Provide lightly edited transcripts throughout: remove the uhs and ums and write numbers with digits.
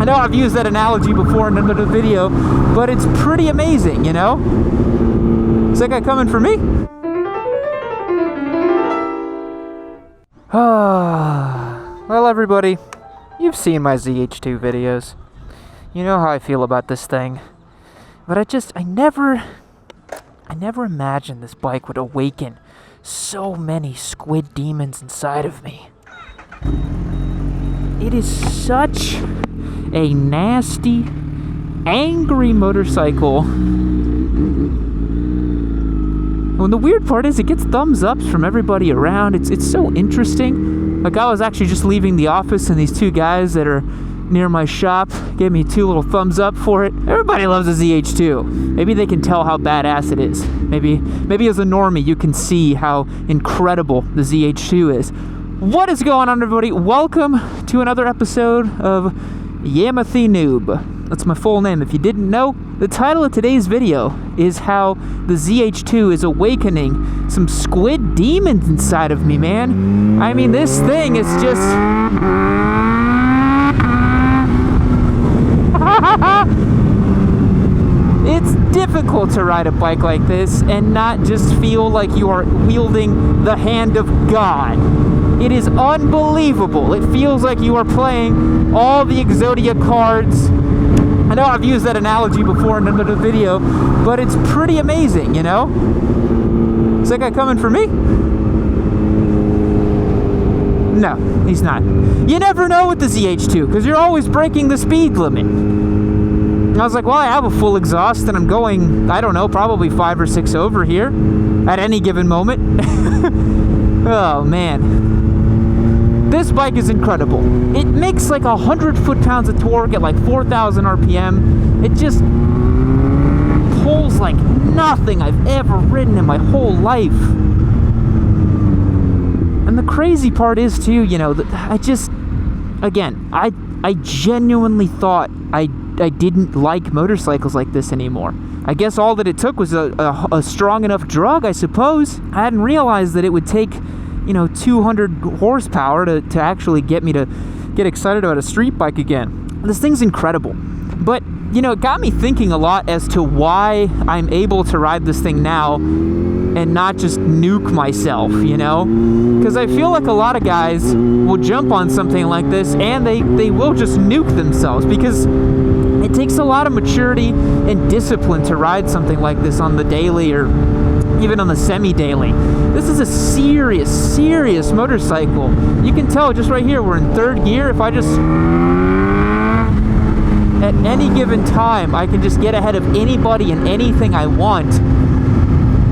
I know I've used that analogy before in another video, but it's pretty amazing, you know? Is that guy coming for me? Well, everybody, you've seen my ZH2 videos. You know how I feel about this thing. But I never imagined this bike would awaken so many squid demons inside of me. It is such a nasty, angry motorcycle. And the weird part is it gets thumbs ups from everybody around. It's so interesting. Like, I was actually just leaving the office and these two guys that are near my shop gave me 2 little thumbs up for it. Everybody loves a ZH2. Maybe they can tell how badass it is. Maybe as a normie you can see how incredible the ZH2 is. What is going on, everybody? Welcome to another episode of Yammie Noob. That's my full name. If you didn't know, the title of today's video is how the ZH2 is awakening some squid demons inside of me, man. I mean, this thing is just... It's difficult to ride a bike like this and not just feel like you are wielding the hand of God. It is unbelievable. It feels like you are playing all the Exodia cards. I know I've used that analogy before in another video, but it's pretty amazing, you know? Is that guy coming for me? No, he's not. You never know with the ZH2, because you're always breaking the speed limit. And I was like, well, I have a full exhaust, and I'm going, I don't know, probably 5 or 6 over here at any given moment. Oh, man. This bike is incredible. It makes like 100 foot-pounds of torque at like 4,000 RPM. It just pulls like nothing I've ever ridden in my whole life. And the crazy part is too, you know, I genuinely thought I didn't like motorcycles like this anymore. I guess all that it took was a strong enough drug, I suppose. I hadn't realized that it would take, you know, 200 horsepower to actually get me to get excited about a street bike again. This thing's incredible. But, you know, it got me thinking a lot as to why I'm able to ride this thing now and not just nuke myself, you know? Because I feel like a lot of guys will jump on something like this and they will just nuke themselves, because it takes a lot of maturity and discipline to ride something like this on the daily or even on the semi-daily. This is a serious motorcycle. You can tell just right here, we're in 3rd gear. If I just, at any given time, I can just get ahead of anybody and anything I want.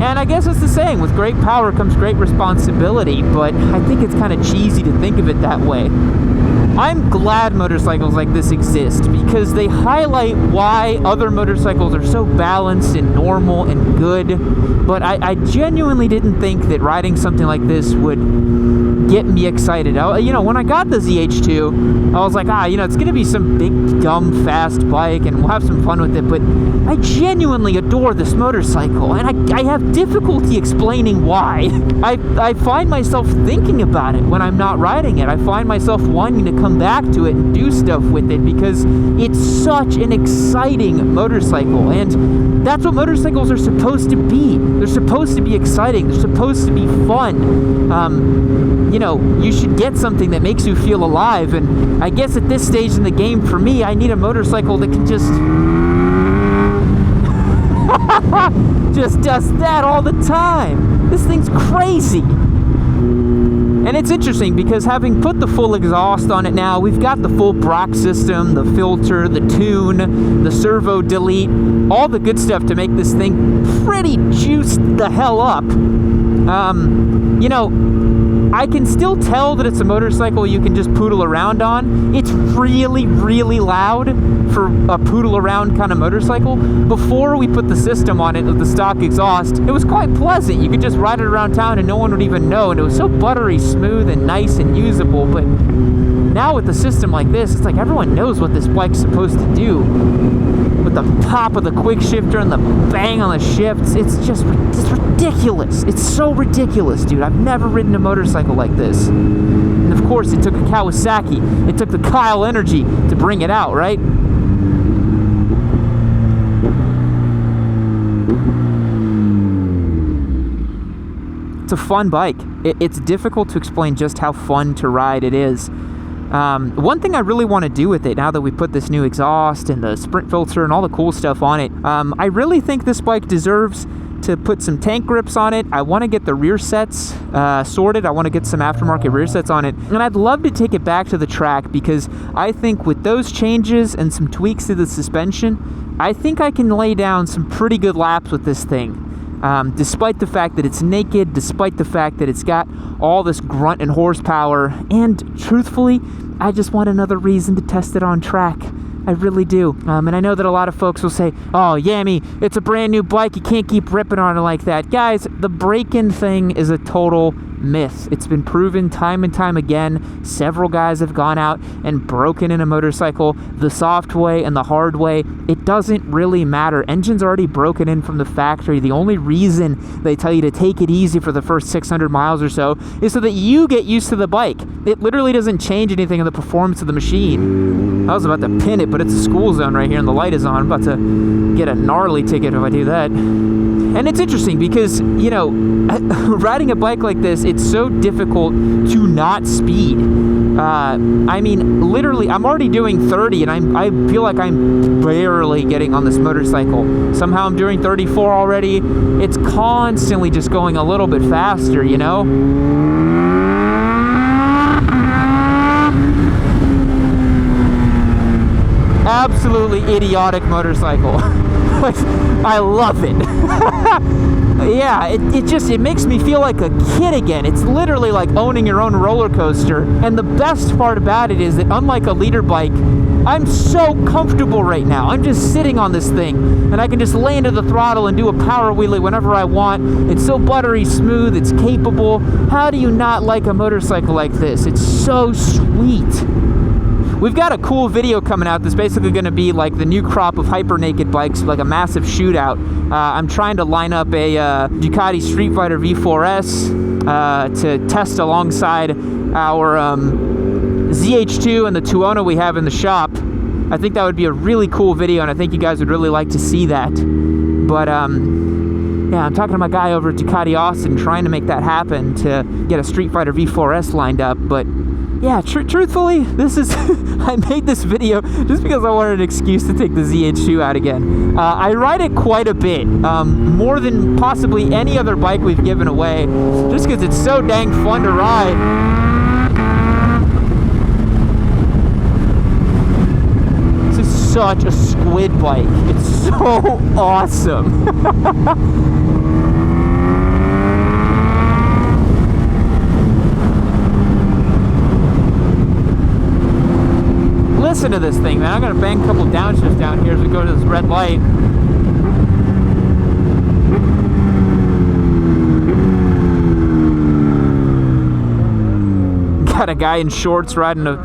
And I guess it's the saying, with great power comes great responsibility, but I think it's kind of cheesy to think of it that way. I'm glad motorcycles like this exist, because they highlight why other motorcycles are so balanced and normal and good. But I genuinely didn't think that riding something like this would get me excited. You know, when I got the ZH2, I was like, you know, it's going to be some big, dumb, fast bike, and we'll have some fun with it. But I genuinely adore this motorcycle, and I have difficulty explaining why. I find myself thinking about it when I'm not riding it. I find myself wanting to come back to it and do stuff with it, because it's such an exciting motorcycle. And that's what motorcycles are supposed to be. They're supposed to be exciting. They're supposed to be fun. You know, you should get something that makes you feel alive. And I guess at this stage in the game, for me, I need a motorcycle that can just does that all the time. This thing's crazy. And it's interesting because having put the full exhaust on it now, we've got the full Brock system, the filter, the tune, the servo delete, all the good stuff to make this thing pretty juiced the hell up. You know, I can still tell that it's a motorcycle you can just poodle around on. It's really, really loud for a poodle around kind of motorcycle. Before we put the system on it with the stock exhaust, it was quite pleasant. You could just ride it around town and no one would even know. And it was so buttery smooth and nice and usable. But now with the system like this, it's like everyone knows what this bike's supposed to do. With the pop of the quick shifter and the bang on the shifts, it's ridiculous. It's so ridiculous, dude. I've never ridden a motorcycle like this. And of course, it took a Kawasaki. It took the Kyle energy to bring it out, right? It's a fun bike. It's difficult to explain just how fun to ride it is. One thing I really want to do with it, now that we put this new exhaust and the sprint filter and all the cool stuff on it, I really think this bike deserves to put some tank grips on it. I want to get the rear sets sorted. I want to get some aftermarket rear sets on it. And I'd love to take it back to the track, because I think with those changes and some tweaks to the suspension, I think I can lay down some pretty good laps with this thing. Despite the fact that it's naked, despite the fact that it's got all this grunt and horsepower, and truthfully, I just want another reason to test it on track. I really do. And I know that a lot of folks will say, oh, Yammie, it's a brand new bike, you can't keep ripping on it like that. Guys, the break-in thing is a total myth. It's been proven time and time again. Several guys have gone out and broken in a motorcycle the soft way and the hard way. It doesn't really matter. Engine's already broken in from the factory. The only reason they tell you to take it easy for the first 600 miles or so is so that you get used to the bike. It literally doesn't change anything in the performance of the machine. I was about to pin it, but it's a school zone right here and the light is on. I'm about to get a gnarly ticket if I do that. And it's interesting because, you know, riding a bike like this, it's so difficult to not speed. I mean, literally, I'm already doing 30, and I feel like I'm barely getting on this motorcycle. Somehow I'm doing 34 already. It's constantly just going a little bit faster, you know? Absolutely idiotic motorcycle. I love it. Yeah, it makes me feel like a kid again. It's literally like owning your own roller coaster. And the best part about it is that, unlike a leader bike, I'm so comfortable right now. I'm just sitting on this thing, and I can just lay into the throttle and do a power wheelie whenever I want. It's so buttery smooth, it's capable. How do you not like a motorcycle like this? It's so sweet. We've got a cool video coming out that's basically going to be like the new crop of hyper naked bikes, like a massive shootout. I'm trying to line up a Ducati Street Fighter V4S to test alongside our ZH2 and the Tuono we have in the shop. I think that would be a really cool video, and I think you guys would really like to see that. But yeah, I'm talking to my guy over at Ducati Austin, trying to make that happen to get a Street Fighter V4S lined up. But yeah, truthfully, this is I made this video just because I wanted an excuse to take the ZH2 out again. I ride it quite a bit, more than possibly any other bike we've given away, just because it's so dang fun to ride. This is such a Squid bike. It's so awesome. Listen to this thing, man. I'm gonna bang a couple downshifts down here as we go to this red light. Got a guy in shorts riding a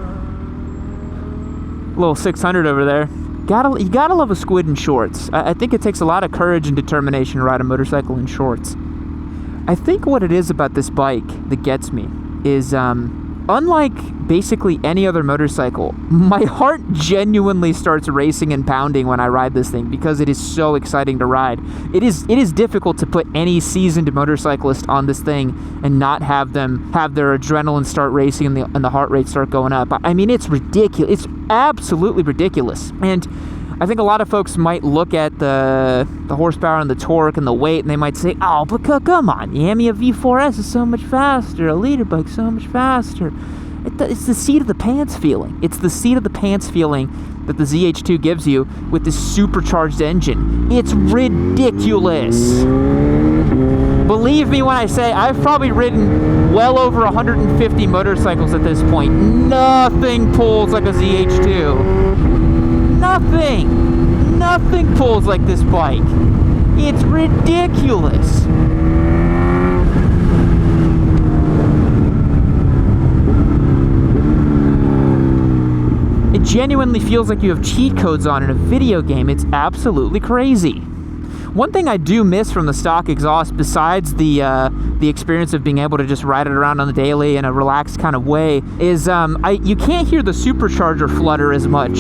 little 600 over there. You gotta love a Squid in shorts. I think it takes a lot of courage and determination to ride a motorcycle in shorts. I think what it is about this bike that gets me is, unlike basically any other motorcycle, my heart genuinely starts racing and pounding when I ride this thing, because it is so exciting to ride. It is difficult to put any seasoned motorcyclist on this thing and not have them have their adrenaline start racing and the heart rate start going up. I mean, it's ridiculous. It's absolutely ridiculous. And I think a lot of folks might look at the horsepower and the torque and the weight, and they might say, oh, but come on, Yammie, a V4S is so much faster, a leader bike so much faster. It's the seat of the pants feeling. It's the seat of the pants feeling that the ZH2 gives you with this supercharged engine. It's ridiculous. Believe me when I say I've probably ridden well over 150 motorcycles at this point. Nothing pulls like a ZH2. Nothing pulls like this bike. It's ridiculous. It genuinely feels like you have cheat codes on in a video game. It's absolutely crazy. One thing I do miss from the stock exhaust, besides the experience of being able to just ride it around on the daily in a relaxed kind of way, is you can't hear the supercharger flutter as much.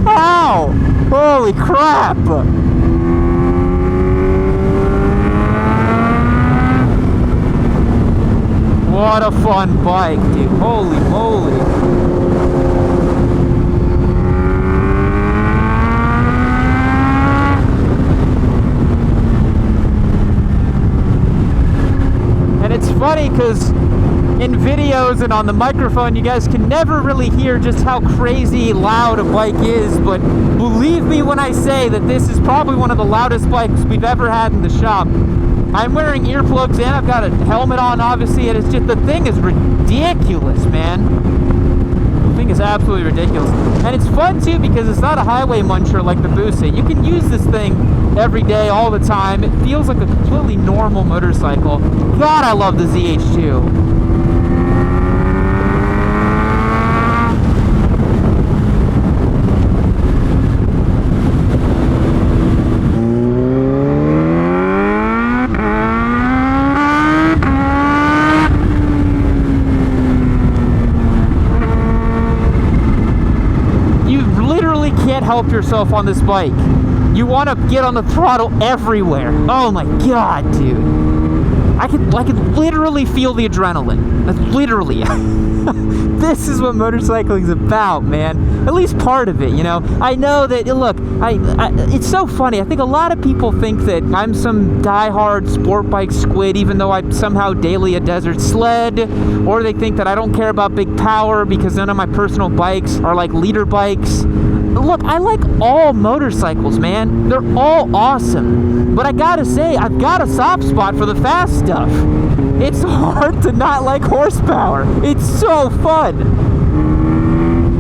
Ow! Holy crap! What a fun bike, dude. Holy moly. And it's funny because in videos and on the microphone, you guys can never really hear just how crazy loud a bike is, but believe me when I say that this is probably one of the loudest bikes we've ever had in the shop. I'm wearing earplugs and I've got a helmet on, obviously, and it's just, the thing is ridiculous, man. The thing is absolutely ridiculous. And it's fun too because it's not a highway muncher like the Busa. You can use this thing every day, all the time. It feels like a completely normal motorcycle. God, I love the ZH2. Help yourself on this bike. You want to get on the throttle everywhere. Oh my god, dude. I could literally feel the adrenaline. That's literally. This is what motorcycling is about, man. At least part of it, you know. I know that, look, it's so funny. I think a lot of people think that I'm some diehard sport bike squid, even though I'm somehow daily a desert sled, or they think that I don't care about big power because none of my personal bikes are like leader bikes. Look, I like all motorcycles, man. They're all awesome. But I gotta say, I've got a soft spot for the fast stuff. It's hard to not like horsepower. It's so fun.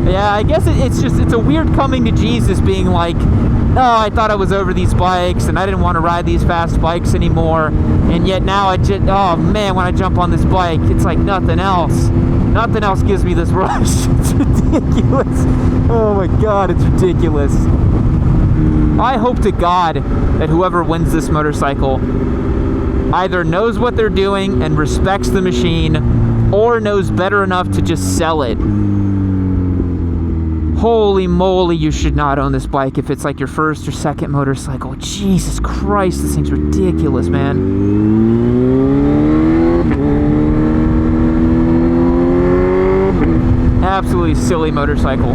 Yeah, I guess it's a weird coming to Jesus being like, oh, I thought I was over these bikes and I didn't want to ride these fast bikes anymore. And yet now oh man, when I jump on this bike, it's like nothing else. Nothing else gives me this rush. It's ridiculous. Oh my god, it's ridiculous. I hope to God that whoever wins this motorcycle either knows what they're doing and respects the machine, or knows better enough to just sell it. Holy moly, you should not own this bike if it's like your first or second motorcycle. Jesus Christ, this thing's ridiculous, man. Absolutely silly motorcycle.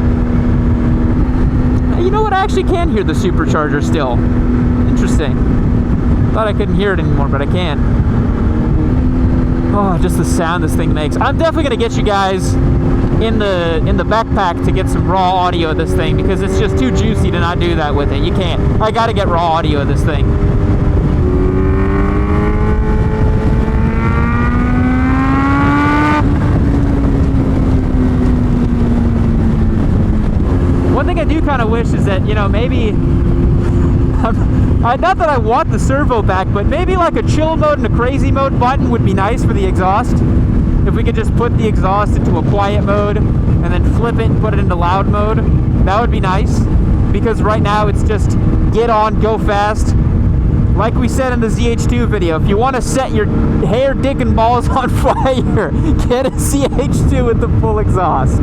You know what? I actually can hear the supercharger still. Interesting. Thought I couldn't hear it anymore, but I can. Oh, just the sound this thing makes. I'm definitely gonna get you guys in the backpack to get some raw audio of this thing because it's just too juicy to not do that with it. You can't. I gotta get raw audio of this thing. One thing I do kind of wish is that, you know, maybe not that I want the servo back, but maybe like a chill mode and a crazy mode button would be nice for the exhaust. If we could just put the exhaust into a quiet mode and then flip it and put it into loud mode, that would be nice. Because right now it's just get on, go fast. Like we said in the ZH2 video, if you want to set your hair, dick, and balls on fire, get a ZH2 with the full exhaust.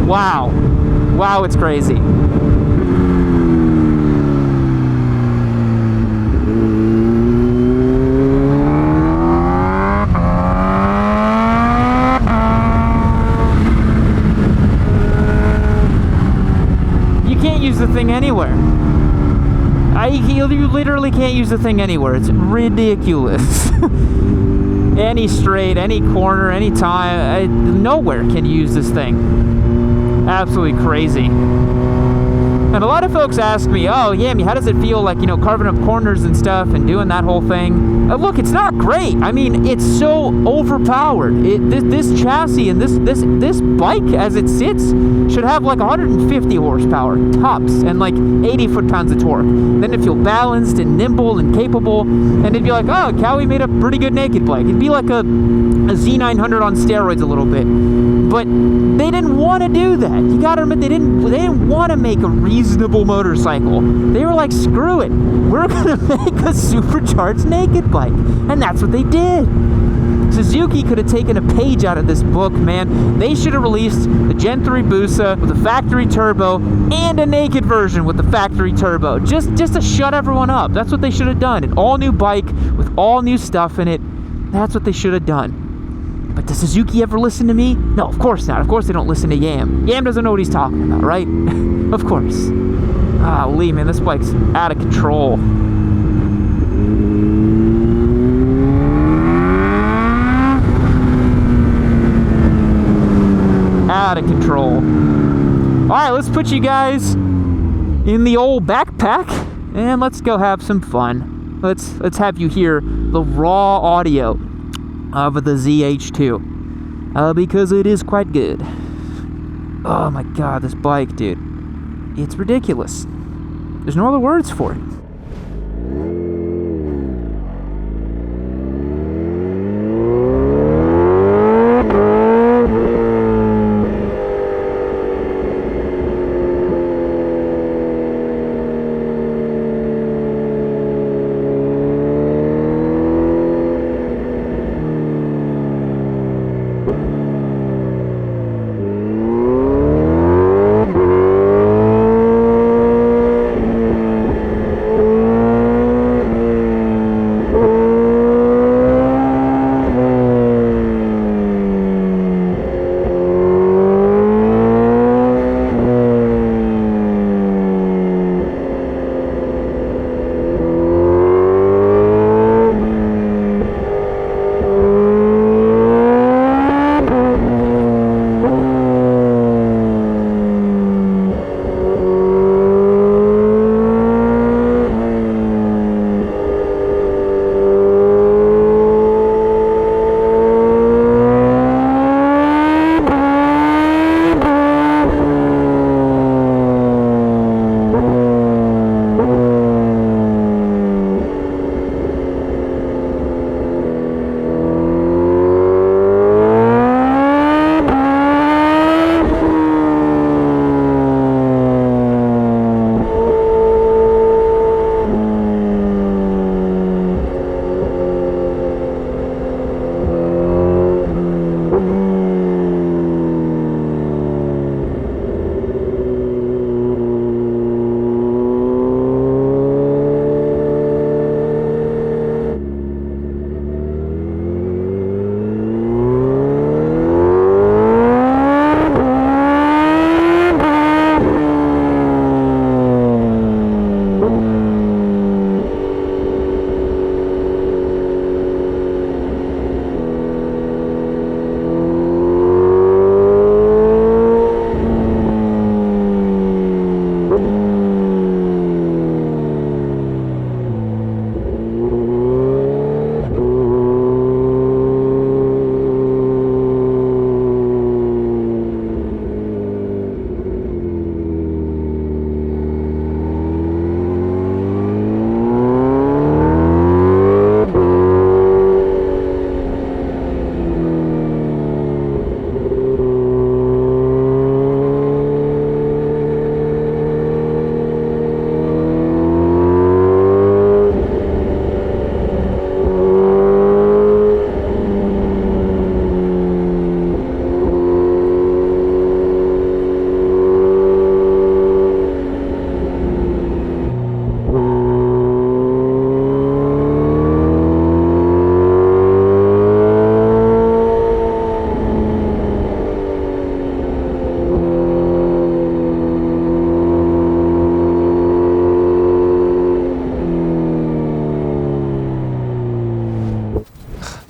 Wow. Wow, it's crazy. Use the thing anywhere. You literally can't use the thing anywhere. It's ridiculous. Any straight, any corner, any time, nowhere can you use this thing. Absolutely crazy. And a lot of folks ask me, oh, Yammie, how does it feel like, you know, carving up corners and stuff and doing that whole thing? Look, it's not great. I mean, it's so overpowered. This chassis and this bike as it sits should have like 150 horsepower tops and like 80 foot-pounds of torque. Then it'd feel balanced and nimble and capable, and it'd be like, oh, Cowie made a pretty good naked bike. It'd be like a Z900 on steroids a little bit. But they didn't want to do that. You gotta admit, they didn't want to make a reasonable motorcycle. They were like, screw it, we're gonna make a supercharged naked bike. And that's what they did. Suzuki could have taken a page out of this book, man. They should have released the Gen 3 Busa with a factory turbo and a naked version with the factory turbo. Just to shut everyone up. That's what they should have done. An all new bike with all new stuff in it. That's what they should have done. But does Suzuki ever listen to me? No, of course not. Of course they don't listen to Yam. Yam doesn't know what he's talking about, right? Of course. Lee, man, this bike's out of control. Out of control. Alright, let's put you guys in the old backpack and let's go have some fun. Let's have you hear the raw audio of the ZH2 because it is quite good. Oh my god, this bike, dude. It's ridiculous. There's no other words for it.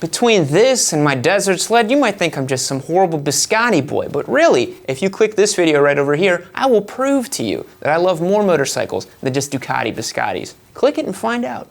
Between this and my desert sled, you might think I'm just some horrible biscotti boy, but really, if you click this video right over here, I will prove to you that I love more motorcycles than just Ducati biscottis. Click it and find out.